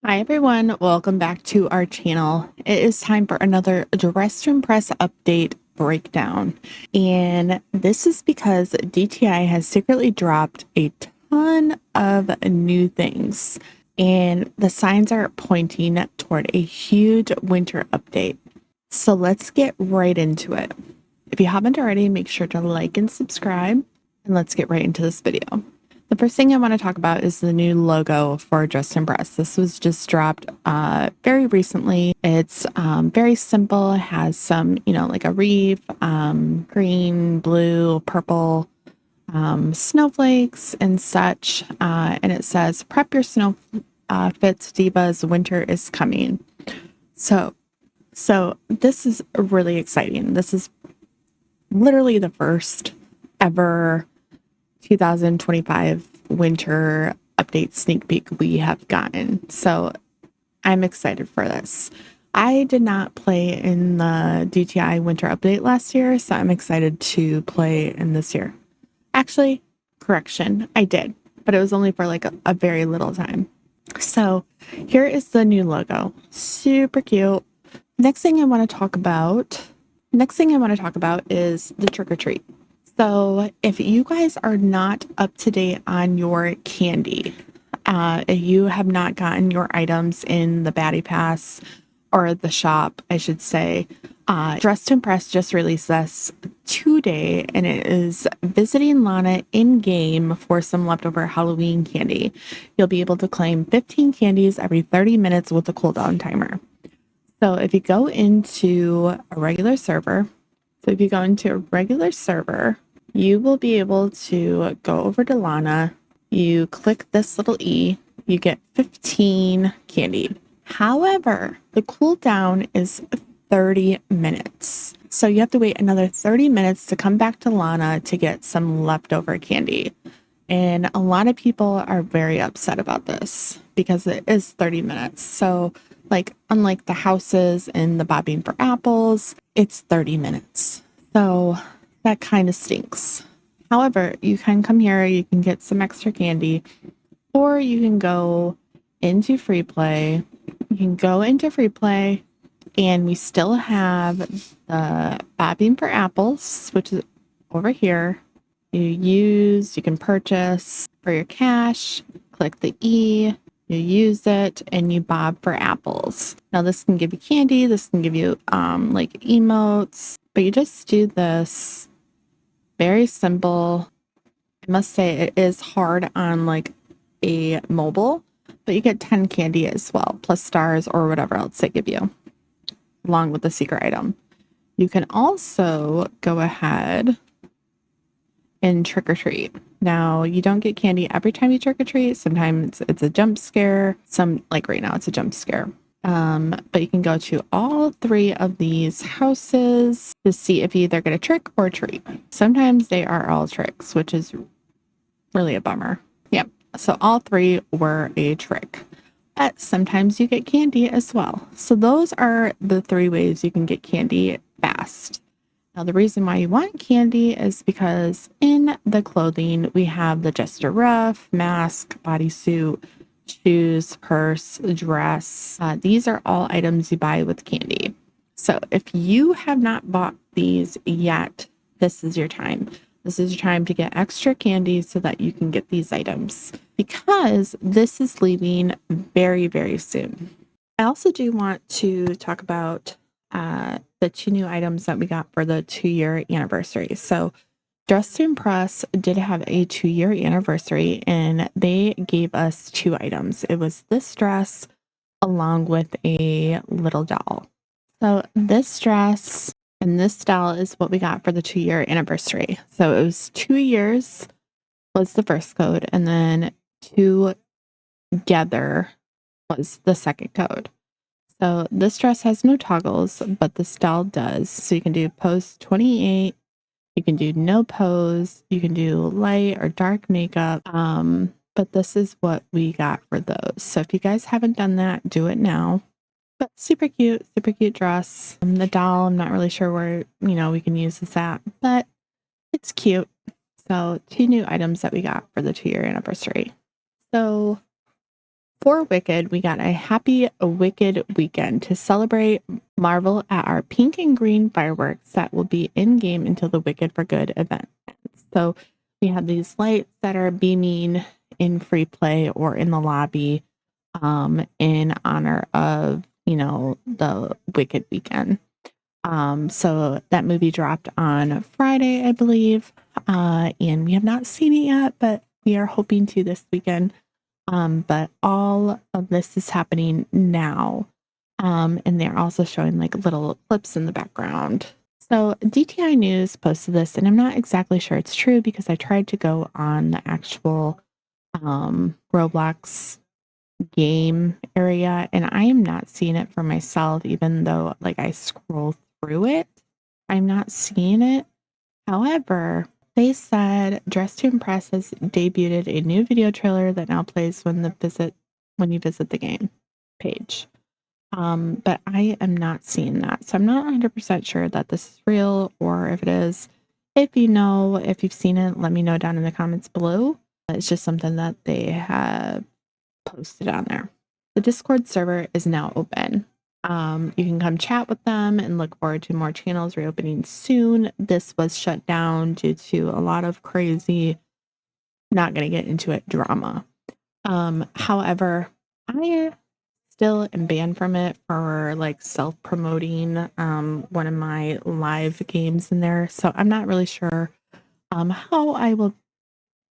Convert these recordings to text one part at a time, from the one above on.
Hi everyone, welcome back to our channel. It is time for another Dress to Impress update breakdown. And this is because DTI has secretly dropped a ton of new things. And the signs are pointing toward a huge winter update. So let's get right into it. If you haven't already, make sure to like and subscribe. And let's get right into this video. The first thing I want to talk about is the new logo for Dress to Impress. This was just dropped very recently. It's very simple. It has some, like a wreath, green, blue, purple, snowflakes and such. And it says, prep your snow fits, divas, winter is coming. So this is really exciting. This is literally the first ever 2025 winter update sneak peek we have gotten. So I'm excited for this. I did not play in the DTI Winter Update last year, so I'm excited to play in this year. Actually, correction, I did, but it was only for like a very little time. So here is the new logo. Super cute. Next thing I want to talk about is the trick or treat. So if you guys are not up to date on your candy, if you have not gotten your items in the Baddie Pass or the shop, I should say, Dress to Impress just released this today, and it is visiting Lana in-game for some leftover Halloween candy. You'll be able to claim 15 candies every 30 minutes with a cooldown timer. So if you go into a regular server, you will be able to go over to Lana. You click this little E, you get 15 candy. However, the cooldown is 30 minutes. So you have to wait another 30 minutes to come back to Lana to get some leftover candy. And a lot of people are very upset about this because it is 30 minutes. So unlike the houses and the bobbing for apples, it's 30 minutes. So that kind of stinks. However, you can come here, you can get some extra candy, or you can go into free play. And we still have the bobbing for apples, which is over here. You can purchase for your cash, click the E, you use it, and you bob for apples. Now this can give you candy, this can give you like emotes, but you just do this. Very simple. I must say it is hard on like a mobile, but you get 10 candy as well, plus stars or whatever else they give you, along with the secret item. You can also go ahead and trick or treat. Now, you don't get candy every time you trick or treat. Sometimes it's a jump scare. Like right now, it's a jump scare. But you can go to all three of these houses to see if you either get a trick or a treat. Sometimes they are all tricks, which is really a bummer. Yep. So all three were a trick. But sometimes you get candy as well. So those are the three ways you can get candy fast. Now, the reason why you want candy is because in the clothing, we have the Jester Ruff, mask, bodysuit, shoes, purse, dress. These are all items you buy with candy. So if you have not bought these yet, this is your time. This is your time to get extra candy so that you can get these items, because this is leaving very, very soon. I also do want to talk about the two new items that we got for the 2-year anniversary. So Dress to Impress did have a 2-year anniversary, and they gave us 2 items. It was this dress along with a little doll. So this dress and this doll is what we got for the 2-year anniversary. So it was 2 years was the first code, and then together was the second code. So this dress has no toggles, but this doll does. So you can do pose 28, you can do no pose, you can do light or dark makeup. But this is what we got for those. So if you guys haven't done that, do it now. But super cute dress. The doll, I'm not really sure where, we can use this at, but it's cute. So 2 new items that we got for the 2-year anniversary. So For Wicked, we got a happy Wicked weekend to celebrate Marvel at our pink and green fireworks that will be in game until the Wicked for Good event ends. So we have these lights that are beaming in free play or in the lobby in honor of, the Wicked weekend. So that movie dropped on Friday, I believe, and we have not seen it yet, but we are hoping to this weekend. But all of this is happening now. And they're also showing like little clips in the background. So DTI News posted this, and I'm not exactly sure it's true because I tried to go on the actual Roblox game area, and I am not seeing it for myself, even though like I scroll through it. I'm not seeing it. However, they said Dress to Impress has debuted a new video trailer that now plays when you visit the game page. But I am not seeing that. So I'm not 100% sure that this is real or if it is. If you know, if you've seen it, let me know down in the comments below. It's just something that they have posted on there. The Discord server is now open. You can come chat with them and look forward to more channels reopening soon. This was shut down due to a lot of crazy, not going to get into it, drama. However, I still am banned from it for like self-promoting one of my live games in there. So I'm not really sure how I will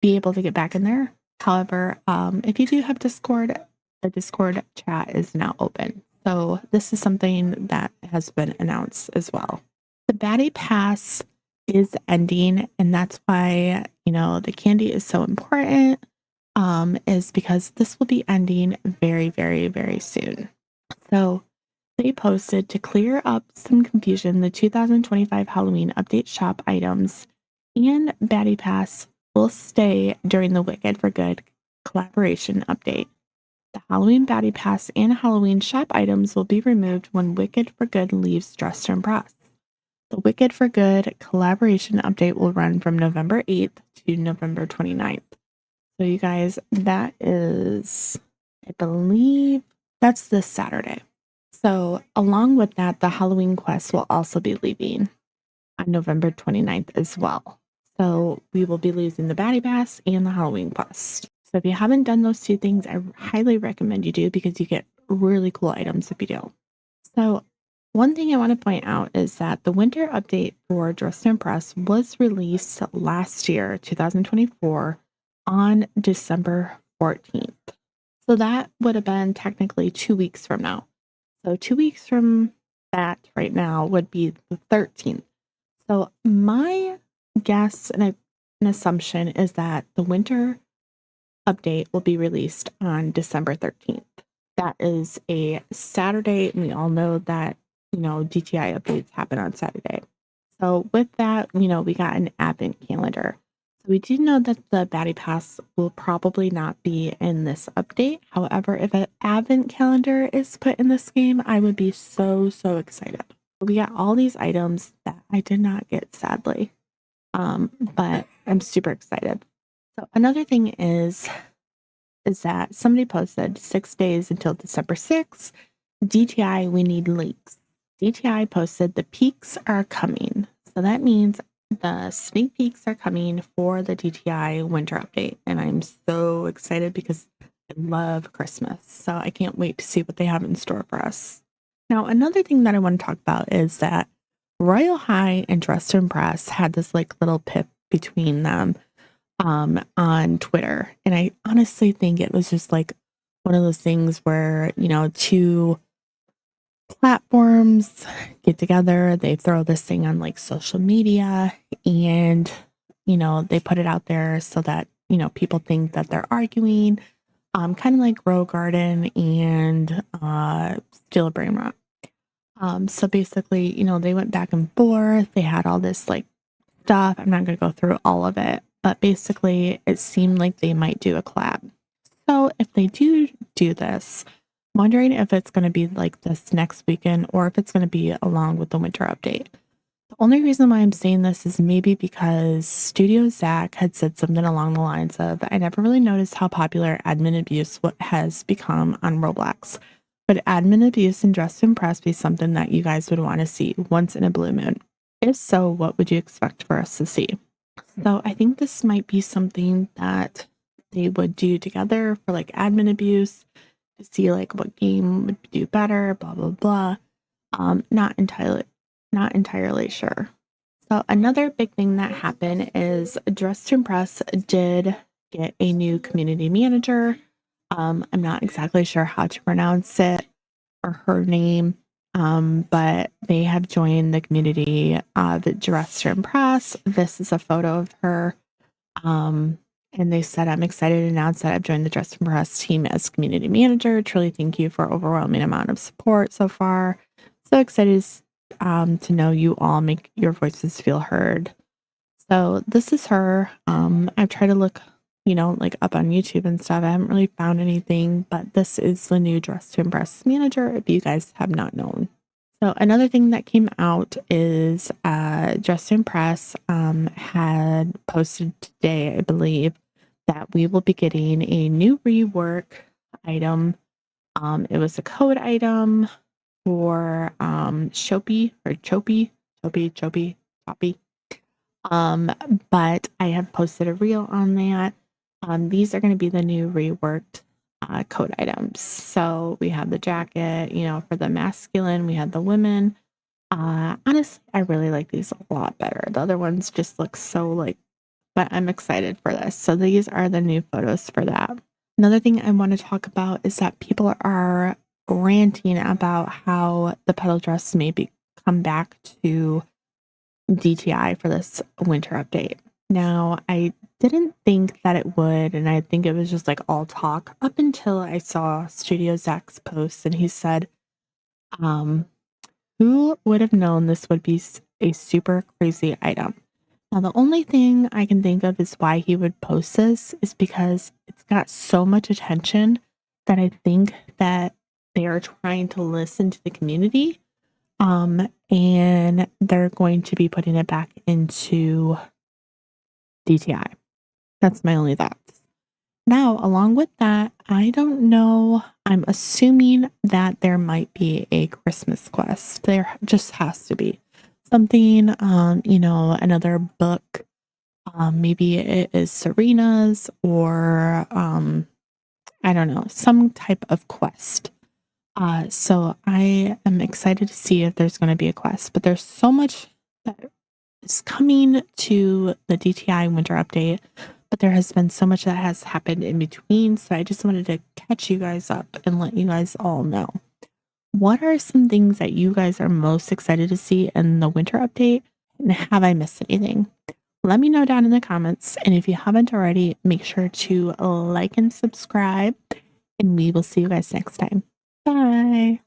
be able to get back in there. However, if you do have Discord, the Discord chat is now open. So this is something that has been announced as well. The Baddie Pass is ending, and that's why, the candy is so important, is because this will be ending very, very, very soon. So they posted to clear up some confusion, the 2025 Halloween update shop items and Baddie Pass will stay during the Wicked for Good collaboration update. The Halloween Baddie Pass and Halloween shop items will be removed when Wicked for Good leaves Dress to Impress. The Wicked for Good collaboration update will run from November 8th to November 29th. So you guys, that is, I believe, that's this Saturday. So along with that, the Halloween quest will also be leaving on November 29th as well. So we will be losing the Baddie Pass and the Halloween quest. So if you haven't done those two things, I highly recommend you do because you get really cool items if you do. So one thing I want to point out is that the winter update for Dress to Impress was released last year, 2024, on December 14th. So that would have been technically 2 weeks from now. So 2 weeks from that right now would be the 13th. So my guess and an assumption is that the winter update will be released on December 13th. That is a Saturday, and we all know that, DTI updates happen on Saturday. So with that, we got an advent calendar. So we do know that the Baddie Pass will probably not be in this update. However, if an advent calendar is put in this game, I would be so, so excited. We got all these items that I did not get, sadly. But I'm super excited. So another thing is that somebody posted 6 days until December 6th. DTI, we need leaks. DTI posted the peaks are coming. So that means the sneak peeks are coming for the DTI winter update. And I'm so excited because I love Christmas. So I can't wait to see what they have in store for us. Now, another thing that I want to talk about is that Royal High and Dress to Impress had this like little pip between them on Twitter. And I honestly think it was just like one of those things where, two platforms get together, they throw this thing on like social media and, they put it out there so that, people think that they're arguing, kind of like Row Garden and Steal a Brain Rot. So basically, they went back and forth. They had all this like stuff. I'm not going to go through all of it, but basically it seemed like they might do a collab. So if they do this, I'm wondering if it's going to be like this next weekend or if it's going to be along with the winter update. The only reason why I'm saying this is maybe because Studio Zach had said something along the lines of, I never really noticed how popular admin abuse has become on Roblox. But admin abuse and Dress to Impress be something that you guys would want to see once in a blue moon. If so, what would you expect for us to see? So I think this might be something that they would do together for like admin abuse to see like what game would do better, blah blah blah. Not entirely sure. So another big thing that happened is Dress to Impress did get a new community manager. I'm not exactly sure how to pronounce it or her name, but they have joined the community of Dress to Impress. This is a photo of her. And they said, I'm excited to announce that I've joined the Dress to Impress team as community manager. Truly thank you for overwhelming amount of support so far. So excited to know you all make your voices feel heard. So this is her. I've tried to look, like up on YouTube and stuff. I haven't really found anything, but this is the new Dress to Impress manager if you guys have not known. So another thing that came out is Dress to Impress had posted today, I believe, that we will be getting a new rework item. It was a code item for Shopee or Choppy, Choppy. But I have posted a reel on that. These are going to be the new reworked code items. So we have the jacket, for the masculine, we had the women. Honestly, I really like these a lot better. The other ones just look so but I'm excited for this. So these are the new photos for that. Another thing I want to talk about is that people are ranting about how the petal dress may come back to DTI for this winter update. Now, I didn't think that it would, and I think it was just like all talk up until I saw Studio Zach's post and he said, who would have known this would be a super crazy item? Now, the only thing I can think of is why he would post this is because it's got so much attention that I think that they are trying to listen to the community. And they're going to be putting it back into DTI. That's my only thoughts. Now, along with that, I don't know. I'm assuming that there might be a Christmas quest. There just has to be something, another book. Maybe it is Serena's or I don't know, some type of quest. So I am excited to see if there's going to be a quest, but there's so much that is coming to the DTI Winter Update, but there has been so much that has happened in between. So I just wanted to catch you guys up and let you guys all know. What are some things that you guys are most excited to see in the Winter Update? And have I missed anything? Let me know down in the comments. And if you haven't already, make sure to like and subscribe. And we will see you guys next time. Bye.